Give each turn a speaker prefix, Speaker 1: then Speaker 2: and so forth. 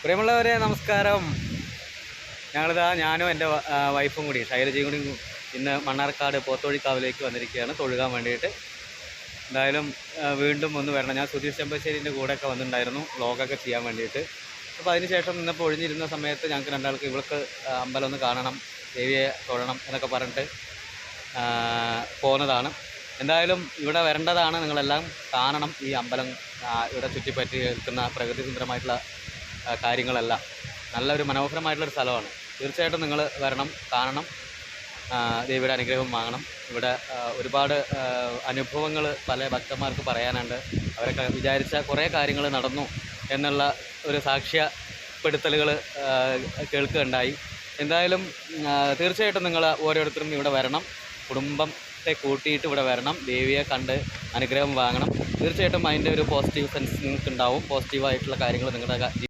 Speaker 1: പ്രിയമുള്ളവരെ നമസ്കാരം. ഞാനും എൻ്റെ വൈഫും കൂടി ശൈലജയും കൂടി ഇന്ന് മണ്ണാർക്കാട് പോത്തോഴിക്കാവിലേക്ക് വന്നിരിക്കുകയാണ് തൊഴുകാൻ വേണ്ടിയിട്ട്. എന്തായാലും വീണ്ടും ഒന്ന് വരണം. ഞാൻ സുധീഷ് ചെമ്പശ്ശേരിൻ്റെ കൂടെയൊക്കെ വന്നിട്ടുണ്ടായിരുന്നു വ്ളോഗൊക്കെ ചെയ്യാൻ വേണ്ടിയിട്ട്. അപ്പോൾ അതിനുശേഷം ഇന്നിപ്പോൾ ഒഴിഞ്ഞിരുന്ന സമയത്ത് ഞങ്ങൾക്ക് രണ്ടാൾക്ക് ഇവൾക്ക് അമ്പലം ഒന്ന് കാണണം, ദേവിയെ തൊഴണം എന്നൊക്കെ പറഞ്ഞിട്ട് പോകുന്നതാണ്. എന്തായാലും ഇവിടെ വരേണ്ടതാണ്, നിങ്ങളെല്ലാം കാണണം ഈ അമ്പലം. ഇവിടെ ചുറ്റിപ്പറ്റി നിൽക്കുന്ന പ്രകൃതി സുന്ദരമായിട്ടുള്ള കാര്യങ്ങളെല്ലാം നല്ലൊരു മനോഹരമായിട്ടുള്ളൊരു സ്ഥലമാണ്. തീർച്ചയായിട്ടും നിങ്ങൾ വരണം, കാണണം, ദേവിയുടെ അനുഗ്രഹം വാങ്ങണം. ഇവിടെ ഒരുപാട് അനുഭവങ്ങൾ പല ഭക്തന്മാർക്ക് പറയാനുണ്ട്. അവരൊക്കെ വിചാരിച്ച കുറേ കാര്യങ്ങൾ നടന്നു എന്നുള്ള ഒരു സാക്ഷ്യപ്പെടുത്തലുകൾ കേൾക്കുകയുണ്ടായി. എന്തായാലും തീർച്ചയായിട്ടും നിങ്ങൾ ഓരോരുത്തരും ഇവിടെ വരണം, കുടുംബത്തെ കൂട്ടിയിട്ട് ഇവിടെ വരണം, ദേവിയെ കണ്ട് അനുഗ്രഹം വാങ്ങണം. തീർച്ചയായിട്ടും അതിൻ്റെ ഒരു പോസിറ്റീവ് സെൻസ് നിങ്ങൾക്ക് ഉണ്ടാവും. പോസിറ്റീവായിട്ടുള്ള കാര്യങ്ങൾ നിങ്ങളുടെ